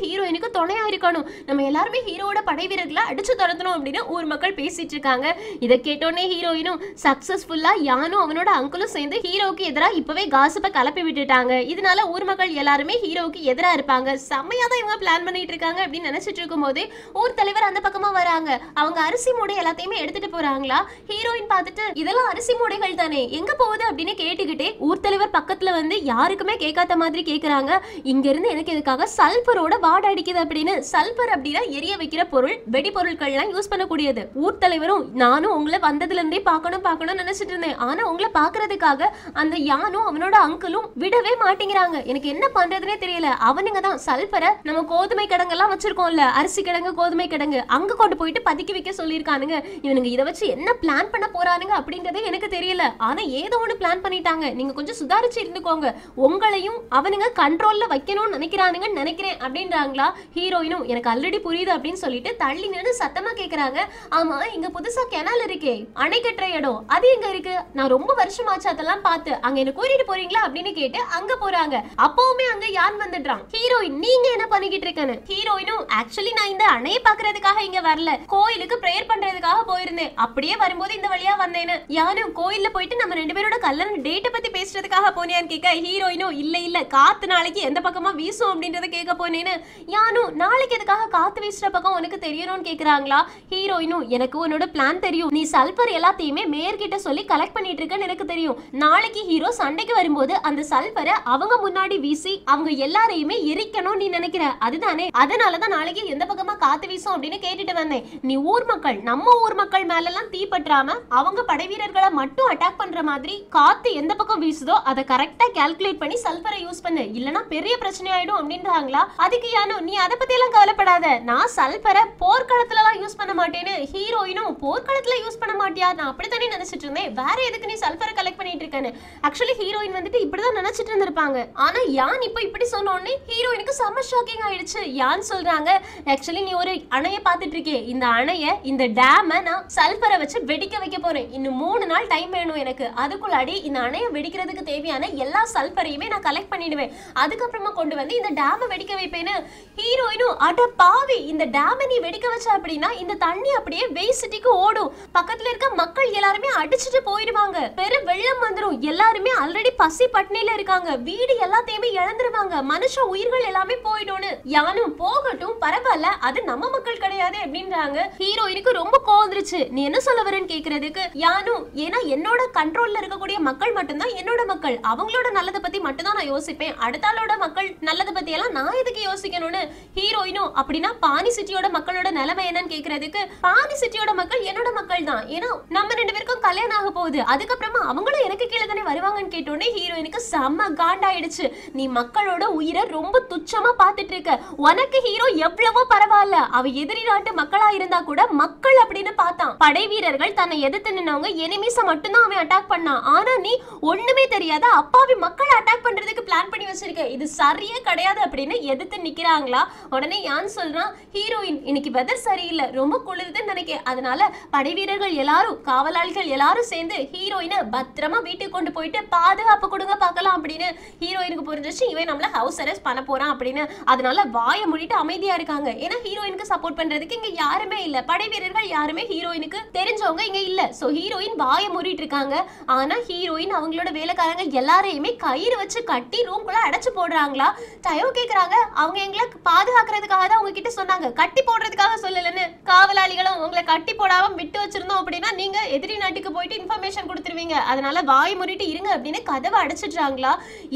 ஹீரோயினுக்கு துணையா இருக்கணும், நம்ம எல்லாருமே ஹீரோட படை வீரர்களை அடிச்சு துரத்தணும் அப்படின்னு ஊர் மக்கள் பேசிட்டு இருக்காங்க. இதை கேட்டோடனே ஹீரோயினும் சக்சஸ்ஃபுல்லா யானும் அவனோட அங்கிளும் சேர்ந்து ஹீரோவுக்கு எதிராக இப்பவே காசிப்பை கலப்பி விட்டுட்டாங்க. இதனால ஊர் மக்கள் எல்லாருமே ஹீரோவுக்கு எதிரா இருப்பாங்க. செம்மையா தான் இவங்க பிளான் பண்ணிட்டு இருக்காங்க அப்படின்னு நினைச்சிட்டு இருக்கும் போது ஊர் தலைவர் அந்த பக்கமா வராங்க. அவங்க அரிசி மூடை எல்லாத்தையுமே எடுத்துட்டு போறாங்களா. ஹீரோயின் பார்த்துட்டு இதெல்லாம் அரிசி மூடைகள் தானே, எங்க போகுது அப்படின்னு கேட்டுக்கிட்டே ஊர் தலைவர் பக்கத்துல வந்து யாருக்குமே கேட்காத மாதிரி கேக்குறாங்க, இங்க இருந்து எனக்கு எதுக்காக சல்பரோட வாட அடிக்குது அப்படின்னு. சல்பர் அப்படின்னா எரிய வைக்கிற பொருள், வெடி பொருட்கள் எல்லாம் யூஸ் பண்ணக்கூடியது. ஊர் தலைவரும் நானும் உங்களை வந்ததுல இருந்தே பார்க்கணும் நினைச்சிட்டு இருந்தேன், ஆனா உங்களை பாக்குறதுக்காக அந்த யானும் அவனோட அங்கிளும் விடவே மாட்டேங்கிறாங்க, எனக்கு என்ன பண்றதுனே தெரியல. அவனுங்க தான் சல்பரை நம்ம கோதுமை கிடங்கெல்லாம் வச்சிருக்கோம்ல, அரிசி கிடங்கு கோதுமை கிடங்கு, அங்க கொண்டு போயிட்டு பதுக்கி வைக்க சொல்லியிருக்கானுங்க. இவனுங்க இதை வச்சு என்ன பிளான் பண்ண போறானுங்க அப்படின்றதே எனக்கு தெரியல, ஆனா ஏதோ ஒண்ணு பிளான் பண்ணிட்டாங்க, நீங்க கொஞ்சம் சுதாரிச்சு இருந்துக்கோங்க, உங்களையும் அவனுங்க கண்ட்ரோல்ல வைக்கணும்னு நினைக்கிறானுங்கன்னு நினைக்கிறேன் அப்படின்றாங்களா. ஹீரோயினும் எனக்கு ஆல்ரெடி புரியுது அப்படின்னு சொல்லிட்டு தள்ளி நின்று சத்தமா கேக்குறாங்க, ஆமா இங்க புதுசா கெனால் இருக்கே அணை கட்டுற இடம், அது எங்க இருக்கு, நான் ரொம்ப வருஷமாச்சு அதெல்லாம் பார்த்து, அங்க என்ன கூட்டிட்டு போறீங்களா அப்படின்னு கேட்டு அங்க போறாங்க. அப்பவுமே அங்க யான் வந்துடுறான். ஹீரோயின் நீங்க என்ன பண்ணிக்கிட்டு இருக்கேன்னு. ஹீரோயினும் ஆக்சுவலி நான் இந்த அணையை பாக்குறதுக்காக இங்க வரல, கோயிலுக்கு பிரேயர் பண்றதுக்காக போயிருந்தேன், அப்படியே வரும்போது இந்த வழியா வந்தேன்னு. யானும் கோயில்ல போயிட்டு நம்ம 2 பேரோட கல்யாண டேட்டை பத்தி பேசுறதுக்காக போனியான்னு கேட்க ஹீரோயினும் இல்ல காத்து நாளைக்கு எந்த பக்கமா வீசும் அப்படின்றத கேட்க போனேன்னு. யானும் நாளைக்கு எதுக்காக காத்து வீசுற பக்கம் உனக்கு தெரியணும்னு கேக்குறாங்களா. ஹீரோயினும் எனக்கு உன்னோட பிளான் தெரியும், நீ சல்பர் எல்லாத்தையுமே மேயர்கிட்ட சொல்லி கலெக்ட் பண்ணிட்டு இருக்கன்னு எனக்கு தெரியும், நாளைக்கு ஹீரோ சண்டைக்கு வரும்போது அந்த சல்பரை அவங்க முன்னாடி வீசி அவங்க எல்லாரையுமே எரிக்கணும் நீ நினைக்கிற அதுதானே, அதனாலதான் நாளைக்கு எந்த பக்கமா காத்து வீசும் அப்படின்னு கேட்டுட்டு வந்தேன். நீ ஊர் மக்கள் நம்ம ஊர் மக்கள் மேல எல்லாம் தீ பற்றாம அவங்க படை வீரர்களை மட்டும் அட்டாக் பண்ற மாதிரி காத்து எந்த பக்கம் வீசுதோ அதை கரெக்டா கால்குலேட் பண்ணி சல்பரை யூஸ் பண்ணு, இல்லனா பெரிய பிரச்சனை ஆயிடும் அப்படின்றாங்களா. அதுக்கு யானோ நீ அதை பத்தி எல்லாம் கவலைப்படாத, நான் நான் சல்பரை போர்க்களத்துல எல்லாம் யூஸ் பண்ண மாட்டேன்னு ஹீரோயினும் போர்க்களத்துல யூஸ் பண்ண மாட்டியா, நான் அப்படித்தானே நினைச்சிட்டு இருந்தேன், வேற எதுக்கு நீ சல்பரை கலெக்ட் பண்ணிட்டு இருக்கேன்னு. ஆக்சுவலி ஹீரோயின் வந்துட்டு இப்படிதான் நினைச்சிட்டு இருந்திருப்பாங்க. ஆனா யான் இப்ப இப்படி சொன்ன உடனே ஹீரோயினுக்கு செம்ம ஷாக்கிங் ஆயிடுச்சு. யான் சொல்றாங்க, ஆக்சுவலி நீ ஒரு அணைய பாத்துட்டு இருக்கே, இந்த அணைய இந்த டேம நான் சல்பரை வச்சு வெடிக்க வைக்க போறேன். இன்னும் 3 நாள் டைம் வேணும் எனக்கு. அதுக்குள்ளாடி இந்த அணைய வெடிக்கிறதுக்கு தேவையான எல்லா சல்பரையுமே நான் கலெக்ட் பண்ணிடுவேன். அதுக்கப்புறமா கொண்டு வந்து இந்த டேம வெடிக்க வைப்பேன்னு. ஹீரோயினும் அட பாவி, இந்த டேம நீ வெடிக்க வச்ச அப்படின்னா இந்த தண்ணி அப்படியே வெய் சிட்டிக்கு ஓடும், பக்கத்துல இருக்க மக்கள் எல்லாருமே அடிச்சுட்டு போயிடுவாங்க, பெரு வெள்ளம் வந்துரும், எல்லாருமே ஆல்ரெடி பசி பட்னியில இருக்காங்க, வீடு எல்லாத்தையுமே இழந்துருவாங்க, மனுஷ உயிர்கள் எல்லாமே போயிடும்னு. யானும் போகட்டும் பரவாயில்ல, அது நம்ம மக்கள் கிடையாது அப்படின்றாங்க. ஹீரோயினுக்கு ரொம்ப கோவந்துருச்சு. நீ என்ன சொல்ல வரேன்னு கேக்குறதுக்கு யானும், ஏன்னா என்னோட கண்ட்ரோல்ல இருக்கக்கூடிய மக்கள் மட்டும்தான் என்னோட மக்கள், அவங்களோட நல்லதை பத்தி மட்டும்தான் நான் யோசிப்பேன், அடுத்த ஆளோட மக்கள் நல்லதை பத்தி எல்லாம் நான் எதுக்கு யோசிக்கணும்னு. ஹீரோயினும் அப்படின்னா பானி சிட்டியோட மக்களோட நிலைமை என்னன்னு கேக்குறதுக்கு, பானி சிட்டியோட மக்கள் என்னோட மக்கள் தான், ஏன்னா நம்ம 2 பேருக்கும் கல்யாணம் ஆக போகுது, அதுக்கப்புறமா அவங்களும் எனக்கு கீழே தானே வருவாங்கன்னு கேட்டோன்னே ஹீரோயினுக்கு செம்ம காண்டாயிடுச்சு. நீ மக்களோட உயிரை ரொம்ப துச்சமா பாத்துட்டு இருக்க, உனக்கு ஹீரோ எவ்வளவோ பரவாயில்ல, அவ எதிரி நாட்டு மக்களா இருந்தா கூட மக்கள் அப்படின்னு பார்த்தான். படை வீரர்கள் தன்னை எதிர்த்து நின்னவங்க எனிமீஸ மட்டும்தான் அவன் அட்டாக் பண்ணான். ஆனா நீ ஒண்ணுமே தெரியாத அப்பாவி மக்களை அட்டாக் பண்றதுக்கு பிளான் பண்ணி வச்சிருக்க, இது சரியே கிடையாது அப்படின்னு எதிர்த்து நிக்கிறாங்களா. உடனே யான் சொல்றான், ஹீரோயின் இன்னைக்கு வெதர் சரியில்லை, ரொம்ப குளிருதுன்னு நினைக்கிறேன், அதனால படை வீரர்கள் எல்லாரும் காவலாளிகள் எல்லாரும் சேர்ந்து ஹீரோயினை பத்திரமா வீட்டுக்கு கொண்டு போயிட்டு பாதுகாப்பு கொடுங்க பார்க்கலாம் அப்படின்னு. ஹீரோயினுக்கு புரிஞ்சிச்சு இவன் நம்மள ஹவுஸ் அரெஸ்ட் பண்ண போறான் அப்படின்னு. அதனால வாயை மூடிட்டு அமைதியா இருக்காங்க. ஏன்னா ஹீரோயினுக்கு சப்போர்ட் பண்றதுக்கு இங்க யாருமே இல்ல, படை வீரர்கள் யாருமே ஹீரோயினுக்கு தெரிஞ்சவங்க இங்க இல்ல. சோ ஹீரோயின் வாயை மூடிட்டு இருக்காங்க. ஆனா ஹீரோயின் அவங்களோட வேலைக்காரங்க எல்லாரையுமே கயிறு வச்சு கட்டி ரூம்குள்ள அடைச்சு போடுறாங்களா. டயோ கேக்குறாங்க, அவங்க எங்களை பாதுகாக்கிறதுக்காக தான் அவங்க கிட்ட சொன்னாங்க, கட்டி போடுறதுக்காக சொல்லலன்னு. காவலாளிகளும் உங்களை கட்டி போடாம விட்டு வச்சிருந்தோம் அப்படின்னா நீங்க எதிரி நாட்டுக்கு போயிட்டு இன்ஃபர்மேஷன் கொடுத்துருவீங்க, அதனால வாய் மூடிட்டு இருங்க அப்படின்னு கதவை அடைச்சிடுறாங்களா.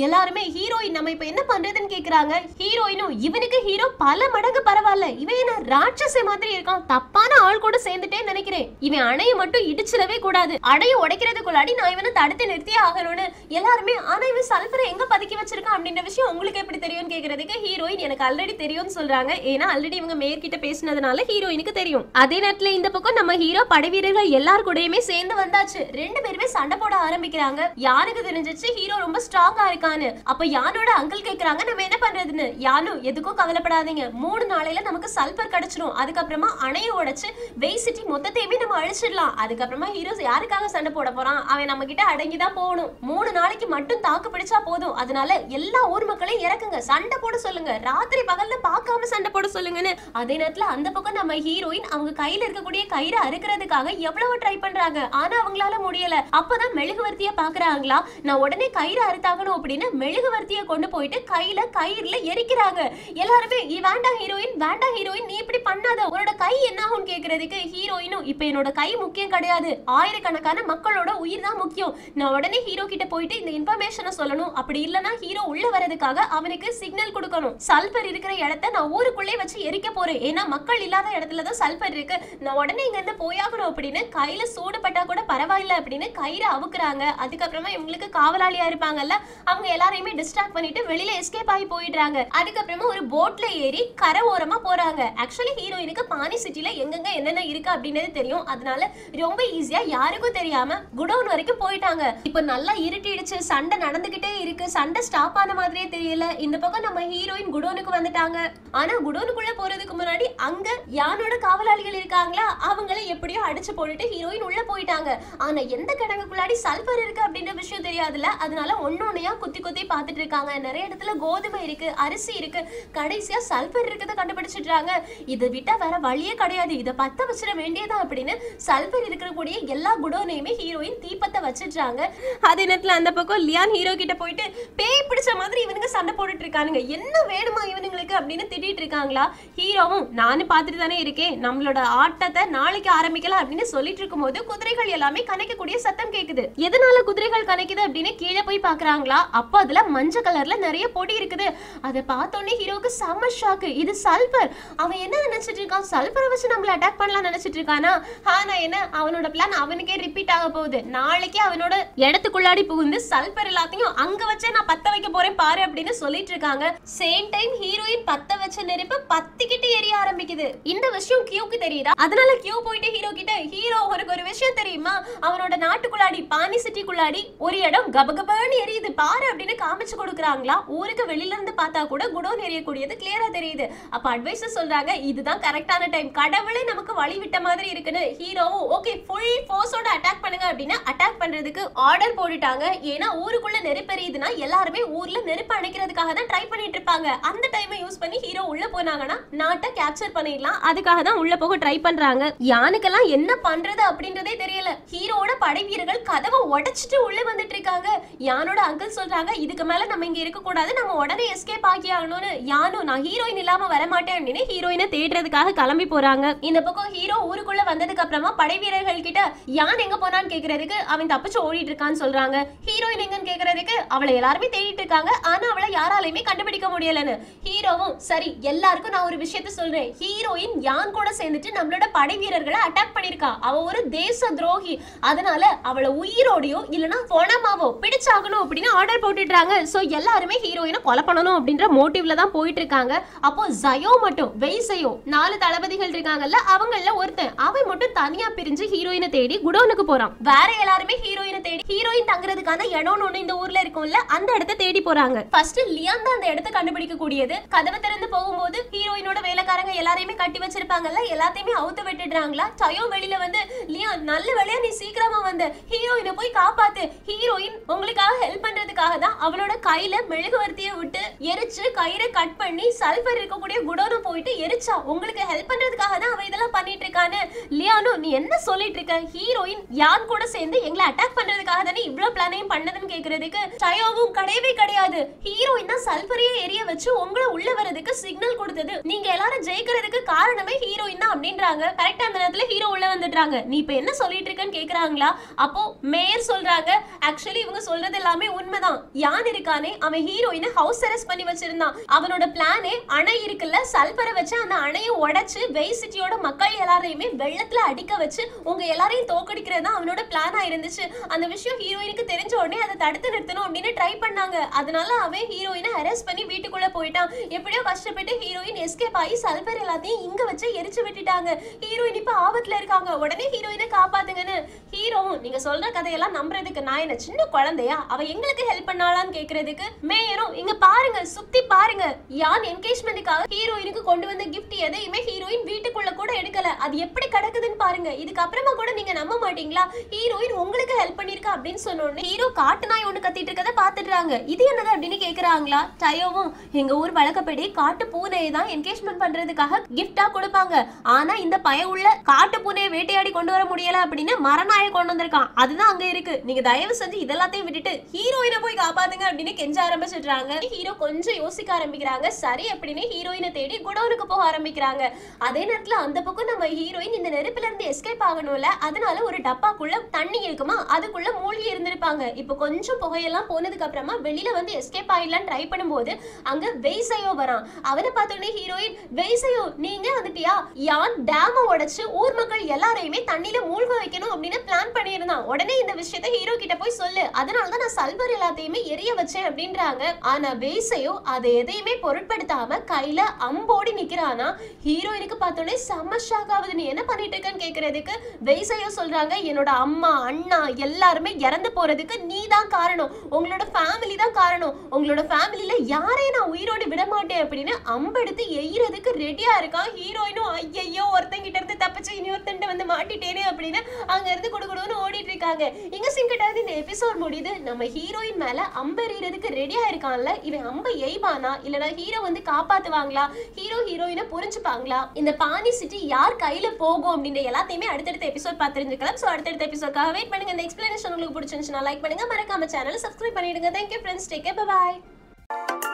எல்லாருமே ஹீரோயின் நம்ம இப்ப என்ன பண்றதுன்னு கேக்குறாங்க. ஹீரோயினும் இவனுக்கு ஹீரோ பல மடங்கு பரவாயில்ல, இவன் என்ன ராட்சச மாதிரி இருக்கான், தப்பான ஆள் கூட சேர்ந்துட்டேன்னு நினைக்கிறேன், இவன் அணைய மட்டும் இடிச்சிடவே கூடாது, அடைய உடைக்கிறதுக்குள்ளாடி நான் இவனை தடுத்து நிறுத்தியே ஆகணும்னு. எல்லாருமே ஆனா இவன் சல்பரை எங்க பதுக்கி வச்சிருக்கான் அப்படின்ற விஷயம் உங்களுக்கு எப்படி தெரியும்னு கேக்குறதுக்கு ஹீரோயின் எனக்கு ஆல்ரெடி தெரியும்னு சொல்றாங்க. ஏன்னா ஆல்ரெடி இவங்க மேற்கிட்ட பேசினதுனால ஹீரோயினுக்கு தெரியும். அதே நேரத்துல இந்த பக்கம் நம்ம ஹீரோ படை வீரர்கள் எல்லார் கூடயுமே சேர்ந்து வந்தாச்சு. 2 பேருமே சண்டை போட ஆரம்பிக்கிறாங்க. யானுக்கு தெரிஞ்சிச்சு ஹீரோ ரொம்ப ஸ்ட்ராங்கா இருக்கான்னு. அப்ப யானோட அங்கிள் கேக்குறாங்க நம்ம என்ன பண்றதுன்னு. யானு எதுக்கும் கவலைப்படாதீங்க, 3 நாளையில நமக்கு சல்பர் கிடைச்சிரும், அதுக்கப்புறமா அணைய உடைச்சு வெய் சிட்டி மொத்தத்தையுமே நம்ம அழிச்சிடலாம். அதுக்கப்புறமா ஹீரோ யாருக்காக சண்டை போட போறான், அவன் நம்ம கிட்ட அடங்கிதான் போகணும், 3 நாளைக்கு மட்டும் தாக்கு பிடிச்சா போதும், அதனால எல்லா ஊர் மக்களையும் இறக்குங்க, சண்டை போட சொல்லுங்க, ராத்திரி பகல்ல பார்க்காம சண்டை போட சொல்லுங்கன்னு. அதே நேரத்துல அந்த பக்கம் நம்ம ஹீரோயின் அவங்க கையில இருக்கக்கூடிய கயிறு அறுக்கிறதுக்காக எவ்வளவு ட்ரை பண்றாங்க, ஆனா அவங்களால முடியல. அப்பதான் மெழுகுவர்த்திய பாக்குறாங்களா, நான் உடனே கயிறு அறுத்தாகணும் அப்படின்னு மெழுகுவர்த்திய கொண்டு போயிட்டு கயிறுல எரிக்கிறாங்க. எல்லாருமே வேண்டாம் ஹீரோயின், வேண்டாம் ஹீரோயின், நீ இப்படி பண்ணாத, உன்னோட கை என்ன ஆகும் கேக்குறதுக்கு ஹீரோயினும் இப்ப என்னோட கை முக்கியம் கிடையாது, ஆயிரக்கணக்கான மக்களோட உயிர் தான் முக்கியம், நான் உடனே ஹீரோ கிட்ட போயிட்டு இந்த இன்ஃபர்மேஷனை சொல்லணும், அப்படி இல்லனா ஹீரோ உள்ள வரதுக்காக அவனுக்கு சிக்னல் கொடுக்கணும், சல்பர் இருக்கிற இடத்தை நான் ஊருக்குள்ளே வச்சு எரிக்க போறேன், ஏன்னா மக்கள் இல்லாத இடத்துலதான் சல்பர் இருக்கு, நான் உடனே இங்க இருந்து போயாகணும் அப்படின்னு. கையில சூடுபட்டா கூட பரவாயில்ல அப்படின்னு கயிறு அவுக்குறாங்க. அதுக்கப்புறமா இவங்களுக்கு காவலாளியா இருப்பாங்கல்ல, அவங்க எல்லாரையுமே டிஸ்ட்ராக்ட் பண்ணிட்டு வெளியில எஸ்கேப் ஆகி போயிடுறாங்க. அதுக்கப்புறமா ஒரு போட்ல ஏறி கரை ஓரமா போறாங்க. ஆக்சுவலி ஹீரோயினுக்கு பானி சிட்டில எங்கெங்க என்னென்ன இருக்கு அப்படின்றது தெரியும், அதனால ரொம்ப ஈஸியா யாருக்கும் தெரியாம குடோன் வரைக்கும் போயிட்டாங்க. இப்ப நல்லா இருட்டிடுச்சு, சண்டை நடந்துகிட்டே இருக்கு, சண்டை ஸ்டாப் ஆன மாதிரியே தெரியல. இந்த பக்கம் நம்ம ஹீரோயின் குடோனுக்கு வந்துட்டாங்க. ஆனா குடோனுக்குள்ள போறதுக்கு முன்னாடி அங்க யானோட காவலாளிகள் இருக்காங்களா, அவங்களை எப்படியோ அடிச்சு போட்டுட்டு ஹீரோயின் உள்ள போயிட்டாங்க. ஆனா எந்த கிடங்குக்குள்ளாடி சல்பர் இருக்கு அப்படின்ற விஷயம் தெரியாதுல்ல, அதனால ஒன்னொன்னையா குத்தி குத்தி பாத்துட்டு இருக்காங்க. நிறைய இடத்துல கோதுமை இருக்கு, அரிசி இருக்கு, கடைசியா சல்பர் இருக்கத கண்டுபிடிச்சிட்டாங்க. இதை விட்டா வேற வழியே கிடையாது, இதை பத்த வச்சிட வேண்டியதான் அப்படின்னு சல்பர் இருக்கக்கூடிய எல்லா குடோனையுமே ஹீரோயின் தீப்பத்த வச்சிட்டாங்க. அதே நேரத்துல அந்த பக்கம் லியான் ஹீரோ கிட்ட போயிட்டு பேய் பிடிச்ச மாதிரி இவனுங்க சண்டை போட்டுட்டு இருக்கானுங்க, என்ன வேணுமா இவனுங்களுக்கு அப்படின்னு திட்டிட்டு இருக்காங்களா. ஹீரோவும் நானும் பாத்துட்டு தானே இருக்கேன், ஓகே நம்மளோட ஆட்டத்தை நாளைக்கு ஆரம்பிக்கலாம் அப்படின்னு சொல்லிட்டு இருக்கும்போது குதிரைகள் எல்லாமே கனைக்கக்கூடிய சத்தம் கேக்குது. எதனால குதிரைகள் கனைக்குது அப்படின்னு கீழே போய் பாக்குறாங்களா, அப்போ அதுல மஞ்சள் கலர்ல நிறைய பொடி இருக்குது. அதை பார்த்தோன்னே ஹீரோக்கு செம ஷாக்கு. இது சல்பர். அவன் என்ன நினைச்சிட்டு இருக்கான், சல்பரை வச்சு நம்மள அட்டாக் பண்ணலாம் நினைச்சிட்டு இருக்கானா? ஆனா என்ன, அவனோட பிளான் அவனுக்கே ரிப்பீட் ஆக போகுது. நாளைக்கு அவனோட இடத்துக்குள்ளாடி புகுந்து சல்பர் எல்லாத்தையும் அங்க வச்சே நான் பத்த வைக்க போறேன் பாரு அப்படின்னு சொல்லிட்டு இருக்காங்க. சேம் டைம் ஹீரோயின் பத்த வச்ச நெருப்பு பத்திக்கிட்டு எரிய ஆரம்பிக்குது. இந்த விஷயம் கியூக்கு தெரியுதா? அதனால கியூ போயிட்டு ஹீரோ கிட்ட, ஹீரோ உனக்கு ஒரு விஷயம் தெரியுமா, அவனோட நாட்டுக்குள்ளாடி பானி சிட்டிக்குள்ளாடி ஒரு இடம் கபகபன்னு எரியுது பாரு அப்படின்னு காமிச்சு கொடுக்குறாங்களா. ஊருக்கு வெளியில இருந்து பார்த்தா கூட குடோன் எரியக்கூடியது கிளியரா தெரியுது. அப்ப அட்வைசர் சொல்றாங்க இதுதான் கரெக்டான டைம், கடவுளே நமக்கு வழி விட்ட மாதிரி இருக்குன்னு. ஹீரோவும் ஓகே ஃபுல் ஃபோர்ஸோட அட்டாக் பண்ணுங்க அப்படின்னு அட்டாக் பண்றதுக்கு ஆர்டர் போட்டுட்டாங்க. ஏன்னா ஊருக்குள்ள நெருப்பு எரியுதுன்னா எல்லாருமே ஊர்ல நெருப்பு அணைக்கிறதுக்காக தான் ட்ரை பண்ணிட்டு இருப்பாங்க. அந்த டைமை யூஸ் பண்ணி ஹீரோ உள்ள போனாங்கன்னா நாட்டை கேப்சர் பண்ணிடலாம். அதுக்காக தான் உள்ள போக ட்ரை பண்றாங்க. யானுக்கெல்லாம் என்ன பண்றது அப்படின்றதே தெரியல. ஹீரோட படை வீரர்கள் கதவை உடைச்சிட்டு உள்ள வந்துட்டு இருக்காங்க. யானோட அங்கிள் சொல்றாங்க இதுக்கு மேல நம்ம இங்க இருக்க கூடாது, நம்ம உடனே எஸ்கேப் ஆகி ஆகணும்னு. யானு நான் ஹீரோயின் இல்லாம வர மாட்டேன் அப்படின்னு ஹீரோயினை தேடுறதுக்காக கிளம்பி போறாங்க. இந்த பக்கம் ஹீரோ ஊருக்குள்ள வந்ததுக்கு அப்புறமா படை வீரர்கள் கிட்ட யான் எங்க போனான்னு கேக்குறதுக்கு அவன் தப்பிச்சு ஓடிட்டு இருக்கான்னு சொல்றாங்க. ஹீரோயின் எங்கன்னு கேக்குறதுக்கு அவளை எல்லாருமே தேடிட்டு இருக்காங்க, ஆனா அவளை யாராலையுமே கண்டுபிடிக்க முடியலன்னு. ஹீரோவும் சரி எல்லாருக்கும் நான் ஒரு விஷயத்த சொல்றேன், ஹீரோயின் யான் கூட சேர்ந்துட்டு நம்மளோட படை வீரர்களை அட்டாக் பண்ணிருக்கா, அவ ஒரு தேச துரோகி, அதனால அவளை உயிரோடையோ இல்லனா போனமாவோ பிடிச்சாகணும் அப்படின்னு ஆர்டர் போட்டுட்டாங்க. சோ எல்லாருமே ஹீரோயினை கொலை பண்ணணும் அப்படின்ற மோட்டிவ்ல தான் போயிட்டு இருக்காங்க. அப்போ ஜயோ மட்டும் வெய்சையோ 4 தளபதிகள் இருக்காங்கல்ல, அவங்கள ஒருத்தன் அவன் மட்டும் தனியா பிரிஞ்சு ஹீரோயினை தேடி குடோனுக்கு போறான். வேற எல்லாருமே ஹீரோயினை தேடி ஹீரோயின் தங்குறதுக்கான இடம் ஒண்ணு இந்த ஊர்ல இருக்கும்ல, அந்த இடத்தை தேடி போறாங்க. ஃபர்ஸ்ட் லியான் தான் அந்த இடத்தை கண்டுபிடிக்க கூடியது. கதவை திறந்து போகும்போது ஹீரோயினோட வேலைக்காரங்க எல்லாரையுமே கட்டி வச்சிருப்பாங்கல்ல, எல்லாத்தையுமே அவுத்து விட்டுடுறாங்களா. டயோ வெளியில வந்து லியான் நல்ல வேலையா நீ சீக்கிரமா வந்த, ஹீரோயினை போய் காப்பாத்து, ஹீரோயின் உங்களுக்காக ஹெல்ப் பண்றதுக்காக தான் அவளோட கையில மெழுகுவர்த்தியை விட்டு எரிச்சு கயிறை கட் பண்ணி சல்பர் இருக்கக்கூடிய குடோனை போயிட்டு எரிச்சா, உங்களுக்கு ஹெல்ப் பண்றதுக்காக தான் அவ இதெல்லாம் பண்ணிட்டு இருக்கான்னு. லியானோ நீ என்ன சொல்லிட்டு இருக்க, ஹீரோயின் யான் கூட சேர்ந்து எங்களை அட்டாக் பண்றதுக்காக தானே இவ்வளவு பிளானையும் பண்ணதுன்னு கேக்குறதுக்கு டயோவும் கிடையவே கிடையாது, ஹீரோயின் தான் சல்பரையே எரிய வச்சு உங்களை உள்ள வரதுக்கு சிக்னல் கொடுத்தது, நீங்க எல்லாரும் ஜெயிக்கிறதுக்கு காரணமே ஹீரோயின் தான் அப்படின்றாங்க. கரெக்டா அந்த நேரத்துல ஹீரோ உள்ள வந்துட்டாங்க. நீ இப்ப என்ன சொல்லிட்டு இருக்கன்னு கேக்குறாங்களா. அப்போ மேயர் சொல்றாங்க ஆக்சுவலி இவங்க சொல்றது எல்லாமே உண்மைதான், யான் இருக்கானே அவன் ஹீரோயினை ஹவுஸ் அரெஸ்ட் பண்ணி வச்சிருந்தான். அவனோட பிளானே அணை இருக்குல்ல, சல்பரை வச்சு அந்த அணையை உடைச்சு வெய் சிட்டியோட மக்கள் எல்லாரையுமே வெள்ளத்துல அடிக்க வச்சு உங்க எல்லாரையும் தோக்கடிக்கிறது தான் அவனோட பிளானா இருந்துச்சு. அந்த விஷயம் ஹீரோயினுக்கு தெரிஞ்ச உடனே அதை தடுத்து நிறுத்தணும் அப்படின்னு ட்ரை பண்ணாங்க. அதனால அவன் ஹீரோயினை அரெஸ்ட் பண்ணி வீட்டுக்குள்ள போயிட்டான். எப்படியோ கஷ்டப்பட்டு ஹீரோயின் எஸ்கேப் ஆகி சல்பர் எல்லாத்தையும் இங்க வச்சு எரிச்சு விட்டுட்டாங்க. ஹீரோயின் இப்ப ஆபத்துல இருக்காங்க, உடனே ஹீரோயினை காப்பாத்துங்கன்னு. ஹீரோவும் நீங்க சொல்ற கதையெல்லாம் நம்புறதுக்கு நான் என்ன சின்ன குழந்தையா, அவ எங்களுக்கு ஹெல்ப் பண்ணாளான்னு கேக்குறதுக்கு மேயரும் இங்க பாருங்க சுத்தி பாருங்க, யான் என்கேஜ்மென்ட்காக ஹீரோயினுக்கு கொண்டு வந்த கிஃப்ட் எதையுமே ஹீரோயின் வீட்டுக்குள்ள கூட எடுக்கல, அது எப்படி கிடக்குதுன்னு பாருங்க, இதுக்கு அப்புறமா கூட நீங்க நம்ப மாட்டீங்களா, ஹீரோயின் உங்களுக்கு ஹெல்ப் பண்ணிருக்கா அப்படின்னு சொன்னோடனே ஹீரோ காட்டு நாய் ஒண்ணு கத்திட்டு இருக்கதை பாத்துடுறாங்க. இது என்னது அப்படின்னு கேக்குறாங்களா. டயோவும் எங்க ஊர் வழக்கப்படி காட்டு பூனையை தான் என்கேஜ்மென்ட் பண்றதுக்காக கிஃப்டா கொடுப்பாங்க, ஆனா இந்த பய உள்ள காட்டு பூனையை வேட்டையாடி கொண்டு வர முடியல அப்படின்னு மரநாயை கொண்டு வந்திருக்கான், அதுதான் அங்க இருக்கு, நீங்க தயவு செஞ்சு இதெல்லாத்தையும் விட்டுட்டு ஹீரோயினை போய் காப்பாத்துங்க அப்படின்னு கெஞ்ச ஆரம்பிச்சிடுறாங்க. ஹீரோ கொஞ்சம் யோசிக்க ஆரம்பிக்கிறாங்க. சரி அப்படின்னு ஹீரோயினை தேடி குடோனுக்கு போக ஆரம்பிக்கிறாங்க. அதே நேரத்துல அந்த பக்கம் நம்ம ஹீரோயின் இந்த நெருப்புல இருந்து எஸ்கேப் ஆகணும்ல, அதனால ஒரு டப்பாக்குள்ள தண்ணி இருக்குமா அதுக்குள்ள மூழ்கி இருந்திருப்பாங்க. இப்போ கொஞ்சம் புகையெல்லாம் போனதுக்கு அப்புறமா வெளியில வந்து எஸ்கேப் ஆயிடலாம் ட்ரை பண்ணும்போது அங்க வெய்சையோ வரான். அவனை பார்த்தோன்னே ஹீரோயின் வெய்சையோ நீங்க வந்துட்டியா, யான் டேம உடைச்சு ஊர் மக்கள் எல்லாரையுமே தண்ணியில மூழ்க வைக்கணும் அப்படின்னு பிளான் பண்ணியிருந்தான், உடனே இந்த விஷயத்தை ஹீரோ கிட்ட போய் சொல்லு, அதனாலதான் நான் சல்பர் எல்லாத்தையுமே எரிய வச்சேன் அப்படின்றாங்க. ஆனா வெய்சையோ அதை எதையுமே பொருட்படுத்தாம கையில அம்போடி நிக்கிறானா. ஹீரோயினுக்கு பார்த்தோன்னே செம்ம ஷாக் ஆகுது, நீ என்ன பண்ணிட்டு இருக்கன்னு கேக்குறதுக்கு வெய்சையோ சொல்றாங்க என்னோட அம்மா அண்ணா எல்லாருமே இறந்து போறதுக்கு நீ தான் காரணம், உங்களோட ஃபேமிலி தான் காரணம், உங்களோட ஃபேமிலியில யாரையும் நான் உயிரோடு விட மாட்டேன் அப்படின்னு அம்பெடுத்து எய்யறதுக்கு ரெடியா இருக்கான். ஹீரோயினும் ஐயோ ஒருத்தங்கிட்ட இருந்து தப்பிச்சு இன்னொருத்தன்ட்ட வந்து மாட்டிட்டேனே அப்படின்னு அங்க இருந்து குடுகுடுன்னு ஓடிட்டு இருக்காங்க. இங்க சிங்கட்டாவது இந்த எபிசோட் முடியுது. நம்ம ஹீரோயின் மேல அம்பெறியறதுக்கு ரெடியா இருக்கான்ல, இவன் அம்பை எய்வானா இல்லனா ஹீரோ வந்து காப்பாத்துவாங்களா, ஹீரோ ஹீரோயினை புரிஞ்சுப்பாங்களா, இந்த பானி சிட்டி யார் கையில போகும் அப்படின்ற எல்லாத்தையுமே அடுத்தடுத்த எபிசோட் பார்த்து தெரிஞ்சுக்கலாம். சோ அடுத்தடுத்த எபிசோட்காக வெயிட் பண்ணுங்க. இந்த எக்ஸ்பிளனேஷன் உங்களுக்கு பிடிச்சிருந்துச்சுன்னா லைக் பண்ணுங்க, மறக்காம சேனலை சப்ஸ்கிரைப் பண்ணிடுங்க. Thank you friends, take care, bye bye.